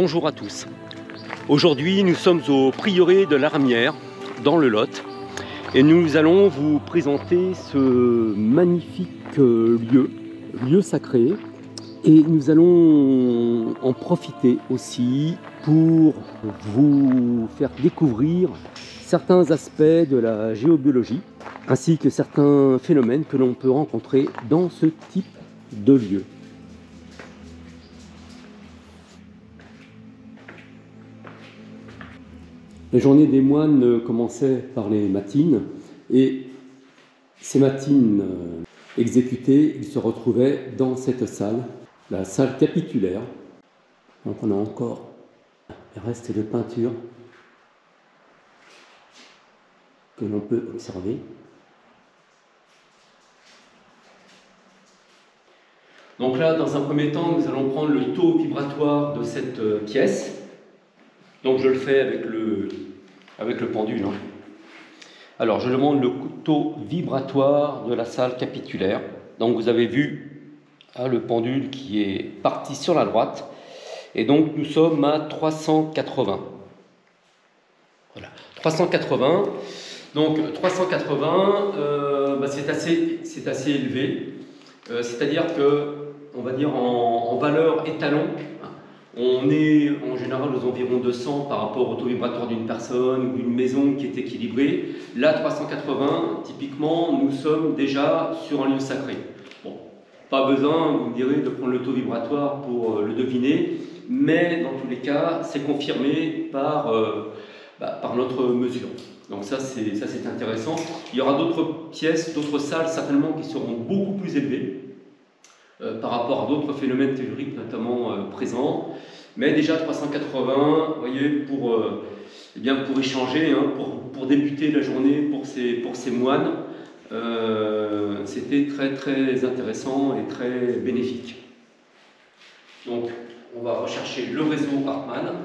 Bonjour à tous. Aujourd'hui, nous sommes au prieuré de l'Armière, dans le Lot, et nous allons vous présenter ce magnifique lieu sacré, et nous allons en profiter aussi pour vous faire découvrir certains aspects de la géobiologie, ainsi que certains phénomènes que l'on peut rencontrer dans ce type de lieu. Les journées des moines commençaient par les matines, et ces matines exécutées, ils se retrouvaient dans cette salle, la salle capitulaire. Donc on a encore les restes de peinture que l'on peut observer. Donc là, dans un premier temps, nous allons prendre le taux vibratoire de cette pièce. Donc je le fais avec le pendule. Alors je demande le taux vibratoire de la salle capitulaire. Donc vous avez vu le pendule qui est parti sur la droite. Et donc nous sommes à 380. Voilà, 380. Donc 380, c'est assez élevé. C'est-à-dire que, on va dire en valeur étalon, on est en général aux environs 200 par rapport au taux vibratoire d'une personne ou d'une maison qui est équilibrée. Là, 380, typiquement, nous sommes déjà sur un lieu sacré. Bon, pas besoin, vous me direz, de prendre le taux vibratoire pour le deviner, mais dans tous les cas, c'est confirmé par notre mesure. Donc ça, c'est intéressant. Il y aura d'autres pièces, d'autres salles certainement qui seront beaucoup plus élevées par rapport à d'autres phénomènes telluriques notamment présents. Mais déjà 380, vous voyez, pour échanger, pour débuter la journée pour ces moines, c'était très très intéressant et très bénéfique. Donc on va rechercher le réseau Hartmann.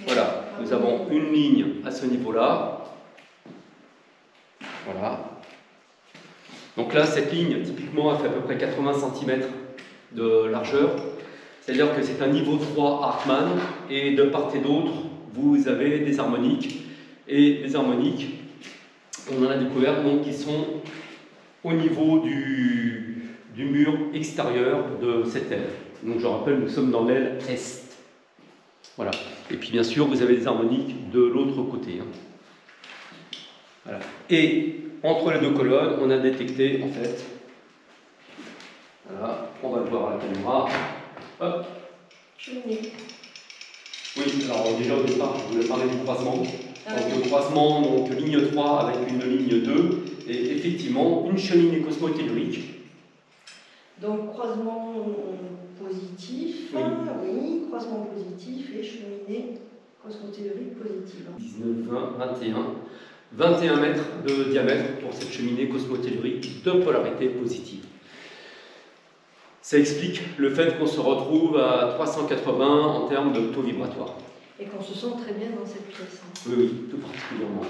Voilà, nous avons une ligne à ce niveau-là. Voilà. Donc là, cette ligne, typiquement, elle fait à peu près 80 cm de largeur. C'est-à-dire que c'est un niveau 3 Hartmann, et de part et d'autre, vous avez des harmoniques. Et les harmoniques, on en a découvert donc, qui sont au niveau du mur extérieur de cette aile. Donc je rappelle, nous sommes dans l'aile Est. Voilà. Et puis bien sûr, vous avez des harmoniques de l'autre côté. Voilà. Et entre les deux colonnes, on a détecté en fait, voilà, on va le voir à la caméra. Hop. Oui, alors déjà au départ, je voulais parler du croisement. Donc le croisement, donc ligne 3 avec une ligne 2, et effectivement une cheminée cosmotellurique. Donc croisement positif, oui, croisement positif et cheminée cosmotellurique positive. 19, 20, 21 mètres de diamètre pour cette cheminée cosmotellurique de polarité positive. Ça explique le fait qu'on se retrouve à 380 en termes de taux vibratoire. Et qu'on se sent très bien dans cette pièce. Oui, tout particulièrement.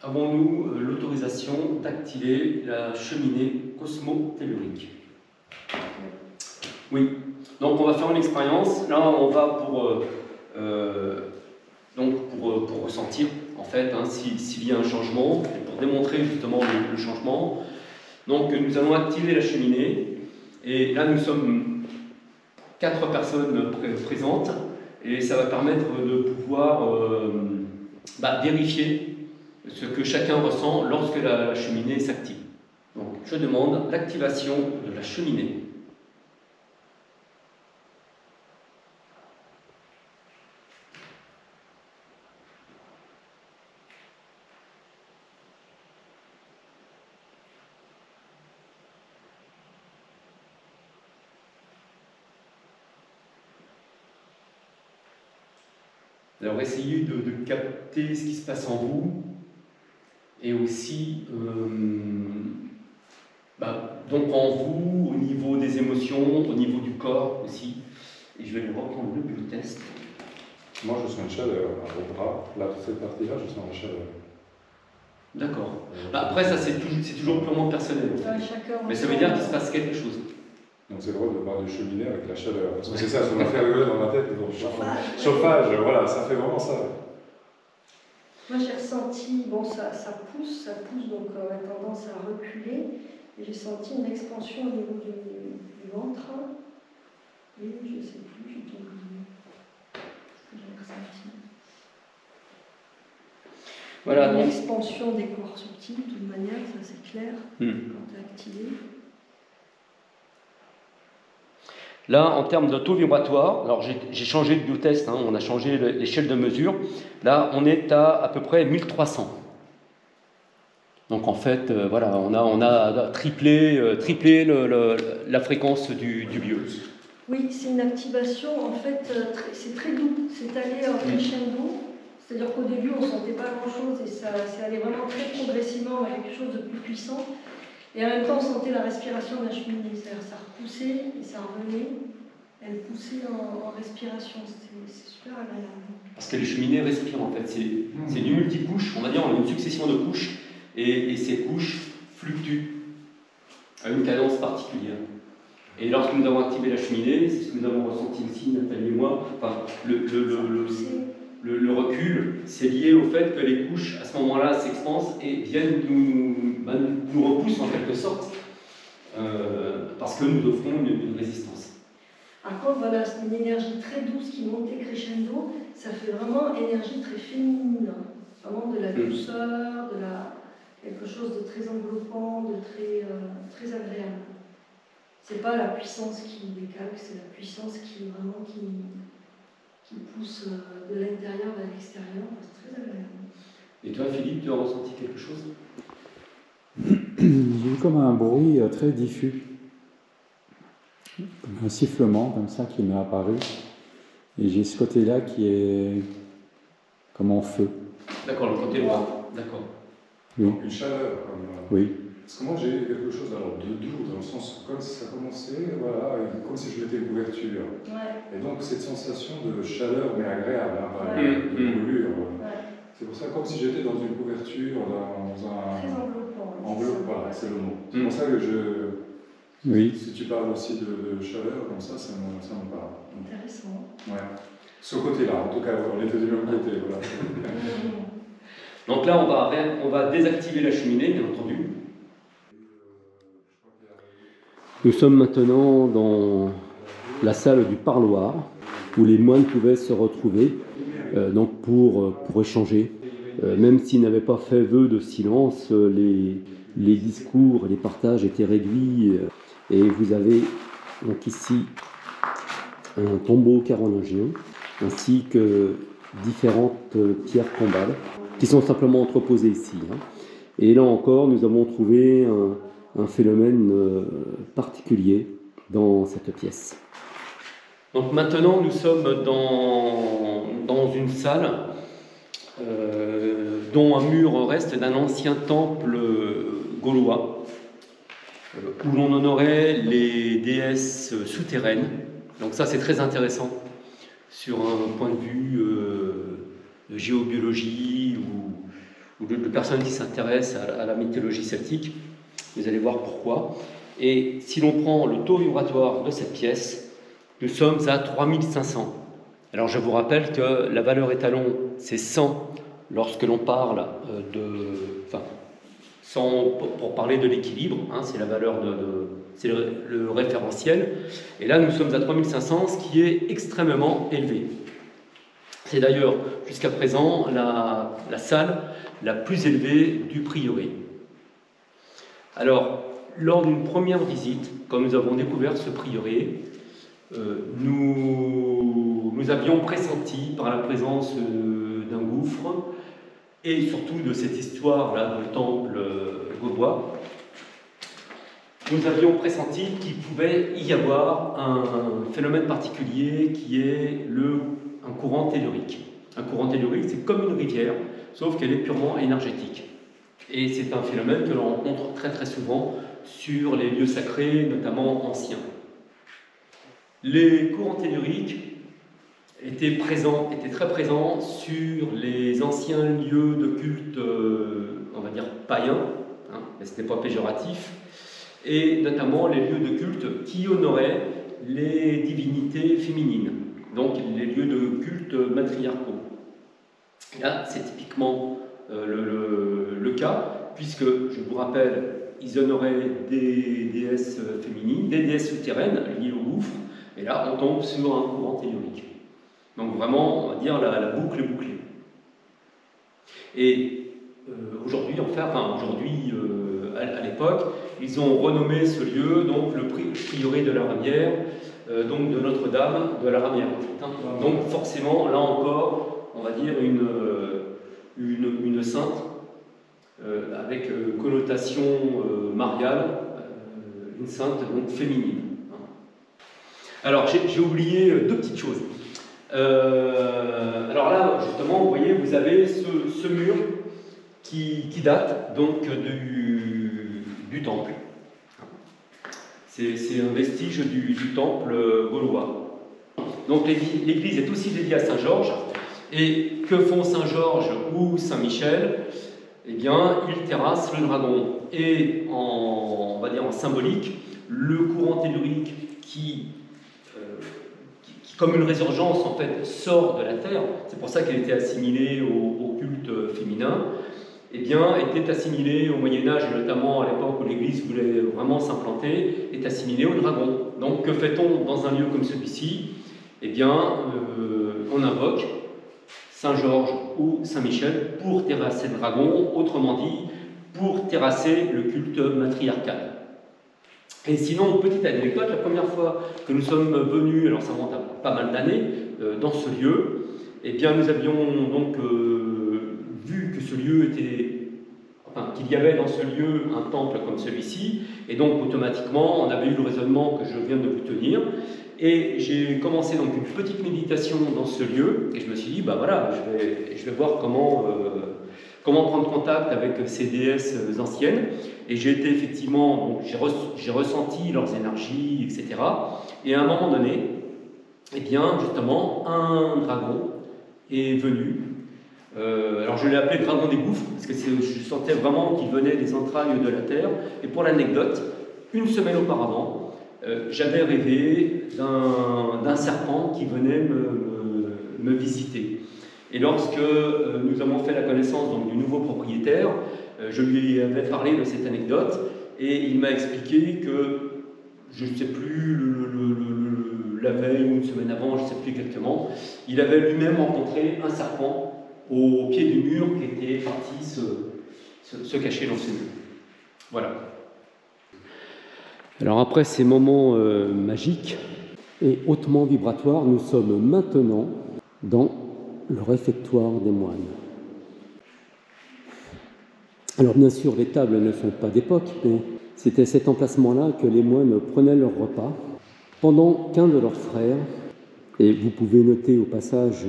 Avons-nous l'autorisation d'activer la cheminée cosmotellurique? Oui. Donc on va faire une expérience. Là, on va pour ressentir en fait s'il y a un changement, et pour démontrer justement le changement. Donc nous allons activer la cheminée, et là nous sommes 4 personnes présentes, et ça va permettre de pouvoir vérifier ce que chacun ressent lorsque la cheminée s'active. Donc je demande l'activation de la cheminée. Alors essayez de capter ce qui se passe en vous, et aussi donc en vous, au niveau des émotions, au niveau du corps aussi. Et je vais reprendre le test. Moi je sens une chaleur au bras, là cette partie-là je sens la chaleur. D'accord. Après ça c'est toujours purement personnel. Mais ça veut dire qu'il se passe quelque chose. Donc c'est drôle de parler de cheminée avec la chaleur. Parce que c'est ça, ça m'a fait rigoler dans ma tête. Donc, Chauffage. Chauffage, voilà, ça fait vraiment ça. Moi j'ai ressenti, bon ça pousse, donc on a tendance à reculer. Et j'ai senti une expansion au niveau du ventre. Et je ne sais plus, j'ai tout oublié. J'ai ressenti. Voilà, Une donc, expansion des corps subtils, de toute manière, ça c'est clair, quand tu es activé. là, en termes de taux vibratoire, alors j'ai changé de biotest, hein, on a changé l'échelle de mesure. Là, on est à peu près 1300. Donc en fait, voilà, on a triplé la fréquence du bio. Oui, c'est une activation, en fait, c'est très doux, c'est allé en crescendo. C'est-à-dire qu'au début, on ne sentait pas grand-chose et ça c'est allé vraiment très progressivement vers quelque chose de plus puissant. Et en même temps, on sentait la respiration de la cheminée, c'est-à-dire ça repoussait et ça revenait. Elle poussait en respiration, c'est super agréable. Parce que les cheminées respirent en fait, c'est du multicouche, on va dire, on a une succession de couches et ces couches fluctuent à une cadence particulière. Et lorsque nous avons activé la cheminée, c'est ce que nous avons ressenti ici, Nathalie et moi, enfin, le recul, c'est lié au fait que les couches, à ce moment-là, s'expansent et viennent nous repoussent en quelque sorte, parce que nous offrons une résistance. Par contre, voilà, c'est une énergie très douce qui montait crescendo, ça fait vraiment énergie très féminine, vraiment de la douceur, quelque chose de très enveloppant, de très agréable. C'est pas la puissance qui décale, c'est la puissance qui pousse de l'intérieur vers l'extérieur, c'est très agréable. Et toi, Philippe, tu as ressenti quelque chose? J'ai eu comme un bruit très diffus, comme un sifflement comme ça qui m'est apparu. Et j'ai ce côté-là qui est comme en feu. D'accord, le côté droit. D'accord. Oui. Une chaleur, comme. Oui. Parce que moi j'ai eu quelque chose alors, de doux, dans le sens comme si ça commençait, voilà, comme si je mettais une couverture. Ouais. Et donc cette sensation de chaleur, mais agréable, hein, pas Ouais. de brûlure. Ouais. C'est pour ça, comme si j'étais dans une couverture, dans un. Très enveloppant. Enveloppe, voilà, c'est le mot. C'est pour ça que Oui. Si tu parles aussi de chaleur, comme ça me parle. Intéressant. Ouais. Ce côté-là, en tout cas, on était du même côté, voilà. Donc là, on va désactiver la cheminée, bien entendu. Nous sommes maintenant dans la salle du parloir, où les moines pouvaient se retrouver donc pour échanger. Même s'ils n'avaient pas fait vœu de silence, les discours, les partages étaient réduits. Et vous avez donc ici un tombeau carolingien, ainsi que différentes pierres tombales, qui sont simplement entreposées ici. Et là encore, nous avons trouvé un phénomène particulier dans cette pièce. Donc maintenant, nous sommes dans une salle dont un mur reste d'un ancien temple gaulois, où l'on honorait les déesses souterraines. Donc ça, c'est très intéressant sur un point de vue de géobiologie ou de personnes qui s'intéressent à la mythologie celtique. Vous allez voir pourquoi. Et si l'on prend le taux vibratoire de cette pièce, nous sommes à 3500. Alors je vous rappelle que la valeur étalon, c'est 100 lorsque l'on parle enfin, 100 pour parler de l'équilibre, c'est la valeur c'est le référentiel. Et là, nous sommes à 3500, ce qui est extrêmement élevé. C'est d'ailleurs, jusqu'à présent, la salle la plus élevée du prieuré. Alors, lors d'une première visite, quand nous avons découvert ce prieuré, nous avions pressenti par la présence d'un gouffre et surtout de cette histoire-là de temple gaulois, nous avions pressenti qu'il pouvait y avoir un phénomène particulier qui est un courant tellurique. Un courant tellurique, c'est comme une rivière, sauf qu'elle est purement énergétique. Et c'est un phénomène que l'on rencontre très très souvent sur les lieux sacrés, notamment anciens. Les courants telluriques étaient très présents sur les anciens lieux de culte, on va dire païens, mais ce n'est pas péjoratif. et notamment les lieux de culte qui honoraient les divinités féminines, donc les lieux de culte matriarcaux. Et là, c'est typiquement le cas, puisque, je vous rappelle, ils honoraient des déesses féminines, des déesses souterraines liées au gouffre, et là, on tombe sur un courant tellurique. Donc vraiment, on va dire, la boucle est bouclée. Et aujourd'hui, à l'époque, ils ont renommé ce lieu, donc le prieuré de la Ramière, donc de Notre-Dame de la Ramière. Donc forcément, là encore, on va dire une sainte, avec connotation mariale, une sainte donc féminine. Alors j'ai oublié deux petites choses. Alors là, justement, vous voyez, vous avez ce mur qui date donc du temple. C'est un vestige du temple gaulois. Donc l'église est aussi dédiée à Saint-Georges. Et que font Saint-Georges ou Saint-Michel? Eh bien, ils terrassent le dragon. Et on va dire en symbolique, le courant tellurique qui comme une résurgence, en fait, sort de la terre, c'est pour ça qu'elle était assimilée au culte féminin, eh bien, était assimilée au Moyen-Âge, et notamment à l'époque où l'Église voulait vraiment s'implanter, est assimilée au dragon. Donc, que fait-on dans un lieu comme celui-ci? Eh bien, on invoque Saint-Georges ou Saint-Michel pour terrasser le dragon, autrement dit, pour terrasser le culte matriarcal. Et sinon, petite anecdote, la première fois que nous sommes venus, alors ça remonte à pas mal d'années, dans ce lieu, eh bien nous avions donc vu que ce lieu qu'il y avait dans ce lieu un temple comme celui-ci, et donc automatiquement on avait eu le raisonnement que je viens de vous tenir, et j'ai commencé donc une petite méditation dans ce lieu, et je me suis dit, bah voilà, je vais voir comment prendre contact avec ces déesses anciennes. Et j'ai été effectivement, j'ai ressenti leurs énergies, etc. Et à un moment donné, eh bien, justement, un dragon est venu. Alors je l'ai appelé le dragon des gouffres, parce que je sentais vraiment qu'il venait des entrailles de la terre. Et pour l'anecdote, une semaine auparavant, j'avais rêvé d'un serpent qui venait me visiter. Et lorsque nous avons fait la connaissance donc, du nouveau propriétaire, je lui avais parlé de cette anecdote et il m'a expliqué que, je ne sais plus, la veille ou une semaine avant, je ne sais plus exactement, il avait lui-même rencontré un serpent au pied du mur qui était parti se cacher dans ce mur. Voilà. Alors après ces moments magiques et hautement vibratoires, nous sommes maintenant dans le réfectoire des moines. Alors bien sûr, les tables ne sont pas d'époque, mais c'était à cet emplacement-là que les moines prenaient leur repas, pendant qu'un de leurs frères, et vous pouvez noter au passage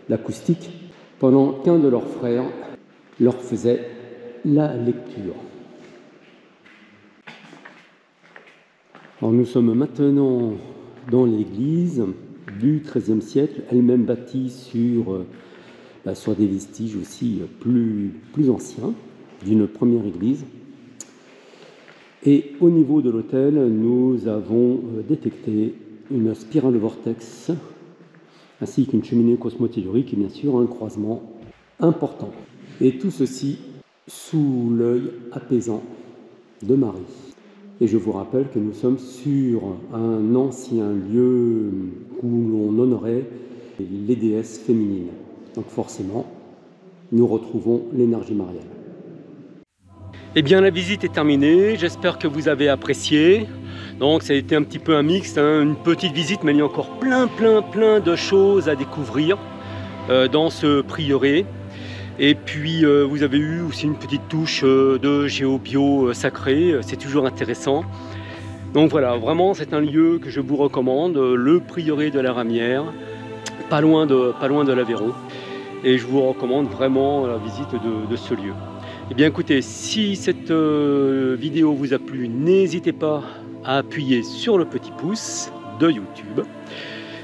l'acoustique, pendant qu'un de leurs frères leur faisait la lecture. Alors nous sommes maintenant dans l'église du XIIIe siècle, elle-même bâtie sur des vestiges aussi plus anciens d'une première église. Et au niveau de l'autel, nous avons détecté une spirale de vortex, ainsi qu'une cheminée cosmotellurique et bien sûr un croisement important. Et tout ceci sous l'œil apaisant de Marie. Et je vous rappelle que nous sommes sur un ancien lieu où l'on honorait les déesses féminines. Donc forcément, nous retrouvons l'énergie mariale. Eh bien, la visite est terminée. J'espère que vous avez apprécié. Donc, ça a été un petit peu un mix, une petite visite, mais il y a encore plein de choses à découvrir dans ce prieuré. Et puis, vous avez eu aussi une petite touche de géobio sacré. C'est toujours intéressant. Donc voilà, vraiment, c'est un lieu que je vous recommande, le prieuré de la Ramière, pas loin de l'Aveyron. Et je vous recommande vraiment la visite de ce lieu. Eh bien écoutez, si cette vidéo vous a plu, n'hésitez pas à appuyer sur le petit pouce de YouTube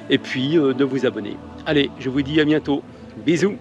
et puis de vous abonner. Allez, je vous dis à bientôt. Bisous!